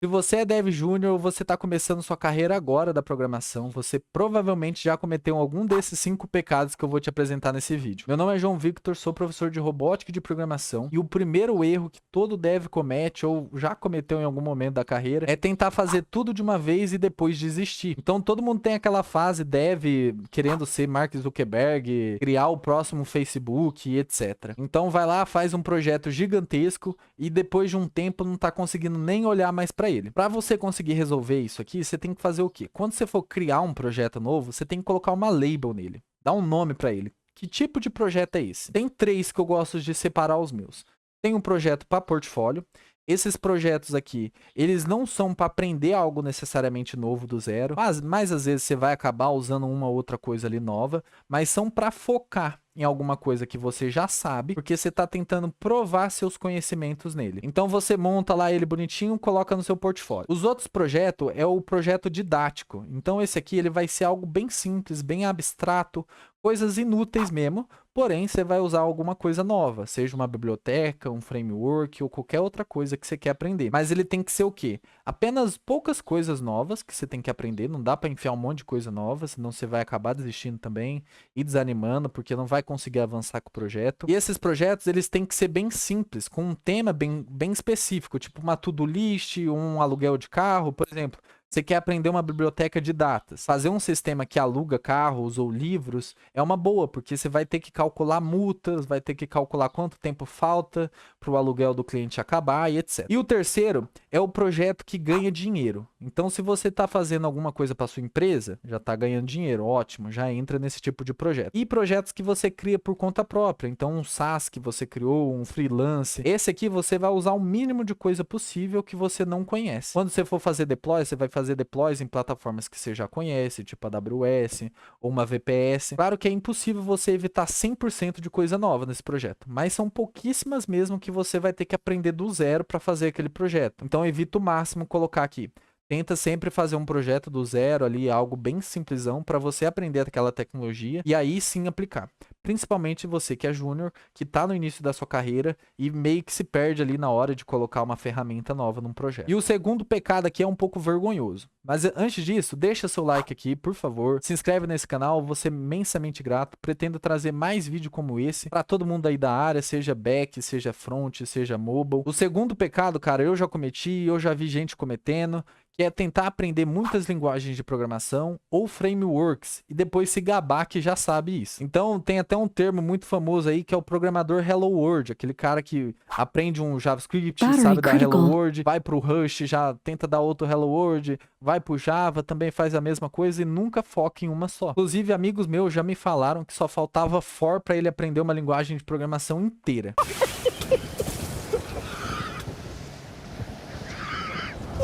Se você é dev júnior ou você está começando sua carreira agora da programação, você provavelmente já cometeu algum desses 5 pecados que eu vou te apresentar nesse vídeo. Meu nome é João Victor, sou professor de robótica e de programação, e o primeiro erro que todo dev comete ou já cometeu em algum momento da carreira é tentar fazer tudo de uma vez e depois desistir. Então todo mundo tem aquela fase dev querendo ser Mark Zuckerberg, criar o próximo Facebook e etc. Então vai lá, faz um projeto gigantesco e depois de um tempo não está conseguindo nem olhar mais para ele. Para você conseguir resolver isso aqui, você tem que fazer o quê? Quando você for criar um projeto novo, você tem que colocar uma label nele, dar um nome para ele. Que tipo de projeto é esse? Tem 3 que eu gosto de separar os meus. Tem um projeto para portfólio. Esses projetos aqui, eles não são para aprender algo necessariamente novo do zero, mas às vezes você vai acabar usando uma ou outra coisa ali nova, mas são para focar em alguma coisa que você já sabe, porque você está tentando provar seus conhecimentos nele. Então você monta lá ele bonitinho, coloca no seu portfólio. Os outros projetos é o projeto didático. Então esse aqui ele vai ser algo bem simples, bem abstrato, coisas inúteis mesmo, porém você vai usar alguma coisa nova, seja uma biblioteca, um framework ou qualquer outra coisa que você quer aprender. Mas ele tem que ser o quê? Apenas poucas coisas novas que você tem que aprender, não dá para enfiar um monte de coisa nova, senão você vai acabar desistindo também e desanimando, porque não vai conseguir avançar com o projeto. E esses projetos, eles têm que ser bem simples, com um tema bem específico, tipo uma to-do list, um aluguel de carro, por exemplo. Você quer aprender uma biblioteca de datas. Fazer um sistema que aluga carros ou livros é uma boa, porque você vai ter que calcular multas, vai ter que calcular quanto tempo falta para o aluguel do cliente acabar e etc. E o terceiro é o projeto que ganha dinheiro. Então, se você está fazendo alguma coisa para sua empresa, já está ganhando dinheiro, ótimo, já entra nesse tipo de projeto. E projetos que você cria por conta própria. Então, um SaaS que você criou, um freelance. Esse aqui você vai usar o mínimo de coisa possível que você não conhece. Quando você for fazer deploy, você vai fazer deploys em plataformas que você já conhece, tipo a AWS ou uma VPS. Claro que é impossível você evitar 100% de coisa nova nesse projeto, mas são pouquíssimas mesmo que você vai ter que aprender do zero para fazer aquele projeto. Então evita o máximo colocar aqui. Tenta sempre fazer um projeto do zero ali, algo bem simplesão, para você aprender aquela tecnologia e aí sim aplicar. Principalmente você que é júnior, que está no início da sua carreira e meio que se perde ali na hora de colocar uma ferramenta nova num projeto. E o segundo pecado aqui é um pouco vergonhoso. Mas antes disso, deixa seu like aqui, por favor. Se inscreve nesse canal, vou ser imensamente grato. Pretendo trazer mais vídeo como esse para todo mundo aí da área, seja back, seja front, seja mobile. O segundo pecado, cara, eu já cometi, eu já vi gente cometendo, que é tentar aprender muitas linguagens de programação ou frameworks e depois se gabar que já sabe isso. Então tem até um termo muito famoso aí que é o programador Hello World, aquele cara que aprende um JavaScript, sabe dar Hello World, vai pro Rush, já tenta dar outro Hello World, vai pro Java, também faz a mesma coisa e nunca foca em uma só. Inclusive amigos meus já me falaram que só faltava for para ele aprender uma linguagem de programação inteira.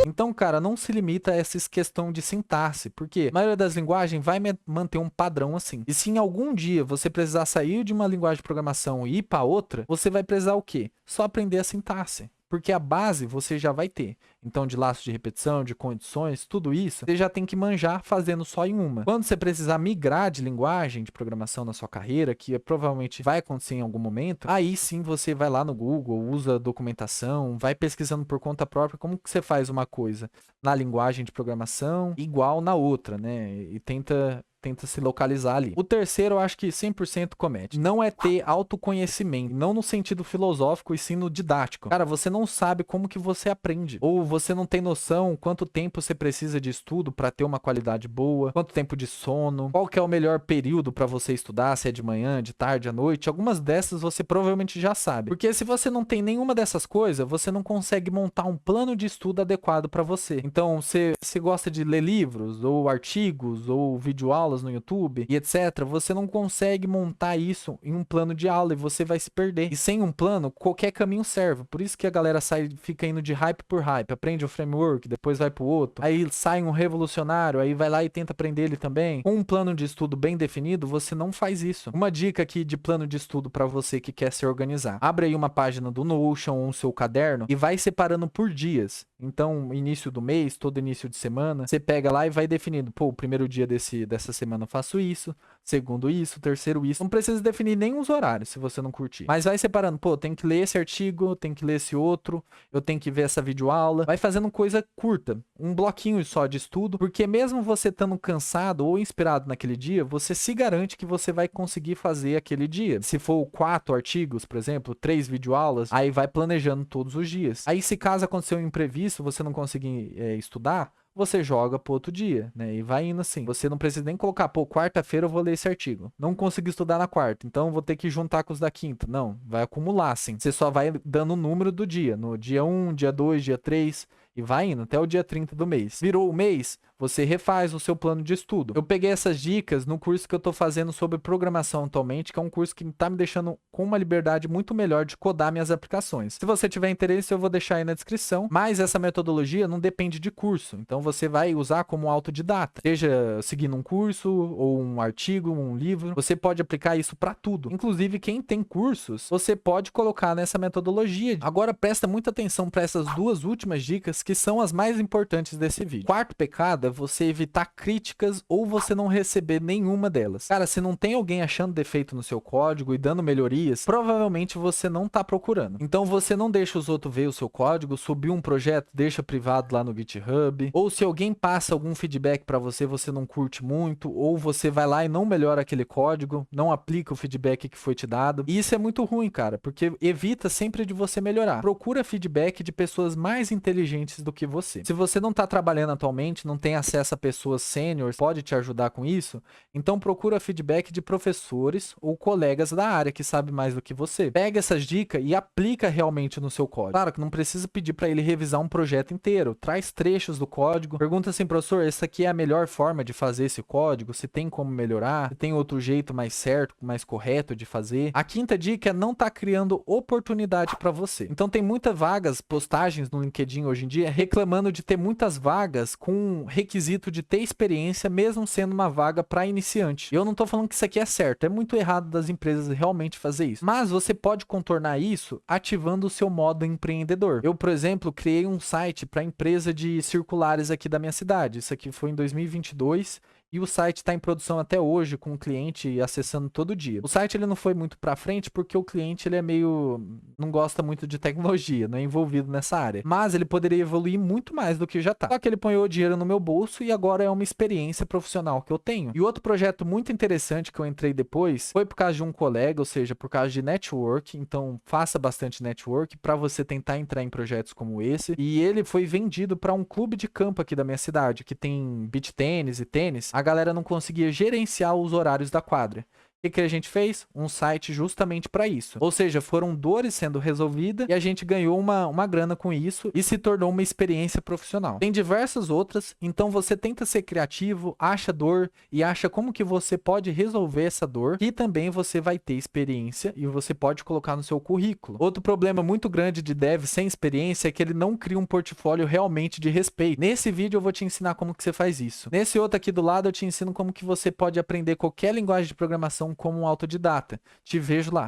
Então, cara, não se limita a essa questão de sintaxe, porque a maioria das linguagens vai manter um padrão assim. E se em algum dia você precisar sair de uma linguagem de programação e ir para outra, você vai precisar o quê? Só aprender a sintaxe. Porque a base você já vai ter. Então, de laço de repetição, de condições, tudo isso, você já tem que manjar fazendo só em uma. Quando você precisar migrar de linguagem de programação na sua carreira, que provavelmente vai acontecer em algum momento, aí sim você vai lá no Google, usa documentação, vai pesquisando por conta própria como que você faz uma coisa na linguagem de programação igual na outra, né? E tenta se localizar ali. O terceiro, eu acho que 100% comete. Não é ter autoconhecimento, não no sentido filosófico e sim no didático. Cara, você não sabe como que você aprende, ou você não tem noção quanto tempo você precisa de estudo para ter uma qualidade boa, quanto tempo de sono, qual que é o melhor período para você estudar, se é de manhã, de tarde, à noite. Algumas dessas você provavelmente já sabe. Porque se você não tem nenhuma dessas coisas, você não consegue montar um plano de estudo adequado para você. Então, você gosta de ler livros, ou artigos, ou videoaulas no YouTube e etc, você não consegue montar isso em um plano de aula e você vai se perder. E sem um plano, qualquer caminho serve. Por isso que a galera fica indo de hype por hype. Aprende o framework, depois vai pro outro. Aí sai um revolucionário, aí vai lá e tenta aprender ele também. Com um plano de estudo bem definido, você não faz isso. Uma dica aqui de plano de estudo para você que quer se organizar. Abre aí uma página do Notion ou um seu caderno e vai separando por dias. Então, início do mês, todo início de semana, você pega lá e vai definindo, pô, o primeiro dia dessa semana semana eu faço isso, segundo isso, terceiro isso. Não precisa definir nem os horários se você não curtir. Mas vai separando, pô, tem que ler esse artigo, tem que ler esse outro, eu tenho que ver essa videoaula. Vai fazendo coisa curta, um bloquinho só de estudo, porque mesmo você estando cansado ou inspirado naquele dia, você se garante que você vai conseguir fazer aquele dia. Se for 4 artigos, por exemplo, 3 videoaulas, aí vai planejando todos os dias. Aí se caso acontecer um imprevisto, você não conseguir estudar, você joga pro outro dia, né? E vai indo assim. Você não precisa nem colocar, pô, quarta-feira eu vou ler esse artigo. Não consegui estudar na quarta, então vou ter que juntar com os da quinta. Não, vai acumular, assim. Você só vai dando o número do dia. No dia 1, dia 2, dia 3, e vai indo até o dia 30 do mês. Virou o mês, você refaz o seu plano de estudo. Eu peguei essas dicas no curso que eu tô fazendo sobre programação atualmente, que é um curso que tá me deixando com uma liberdade muito melhor de codar minhas aplicações. Se você tiver interesse, eu vou deixar aí na descrição, mas essa metodologia não depende de curso, então você vai usar como autodidata, seja seguindo um curso ou um artigo, um livro, você pode aplicar isso para tudo. Inclusive, quem tem cursos, você pode colocar nessa metodologia. Agora presta muita atenção para essas duas últimas dicas, que são as mais importantes desse vídeo. Quarto pecado é você evitar críticas ou você não receber nenhuma delas. Cara, se não tem alguém achando defeito no seu código e dando melhorias, provavelmente você não tá procurando. Então você não deixa os outros ver o seu código, subir um projeto, deixa privado lá no GitHub, ou se alguém passa algum feedback para você, você não curte muito, ou você vai lá e não melhora aquele código, não aplica o feedback que foi te dado. E isso é muito ruim, cara, porque evita sempre de você melhorar. Procura feedback de pessoas mais inteligentes do que você. Se você não tá trabalhando atualmente, não tem acesso a pessoas sêniores, pode te ajudar com isso, então procura feedback de professores ou colegas da área que sabem mais do que você. Pega essas dicas e aplica realmente no seu código. Claro que não precisa pedir para ele revisar um projeto inteiro. Traz trechos do código. Pergunta assim, professor, essa aqui é a melhor forma de fazer esse código? Se tem como melhorar? Se tem outro jeito mais certo, mais correto de fazer? A quinta dica é não tá criando oportunidade para você. Então tem muitas vagas, postagens no LinkedIn hoje em dia, reclamando de ter muitas vagas com requisito de ter experiência, mesmo sendo uma vaga para iniciante. Eu não tô falando que isso aqui é certo, é muito errado das empresas realmente fazer isso. Mas você pode contornar isso ativando o seu modo empreendedor. Eu, por exemplo, criei um site para empresa de circulares aqui da minha cidade. Isso aqui foi em 2022. E o site está em produção até hoje, com o cliente acessando todo dia. O site ele não foi muito para frente porque o cliente ele é meio... não gosta muito de tecnologia, não é envolvido nessa área. Mas ele poderia evoluir muito mais do que já tá. Só que ele ponhou dinheiro no meu bolso e agora é uma experiência profissional que eu tenho. E outro projeto muito interessante que eu entrei depois foi por causa de um colega, ou seja, por causa de network. Então faça bastante network para você tentar entrar em projetos como esse. E ele foi vendido para um clube de campo aqui da minha cidade, que tem beach tênis e tênis. A galera não conseguia gerenciar os horários da quadra. O que a gente fez? Um site justamente para isso. Ou seja, foram dores sendo resolvidas e a gente ganhou uma grana com isso e se tornou uma experiência profissional. Tem diversas outras, então você tenta ser criativo, acha dor e acha como que você pode resolver essa dor e também você vai ter experiência e você pode colocar no seu currículo. Outro problema muito grande de dev sem experiência é que ele não cria um portfólio realmente de respeito. Nesse vídeo eu vou te ensinar como que você faz isso. Nesse outro aqui do lado eu te ensino como que você pode aprender qualquer linguagem de programação como um autodidata. Te vejo lá.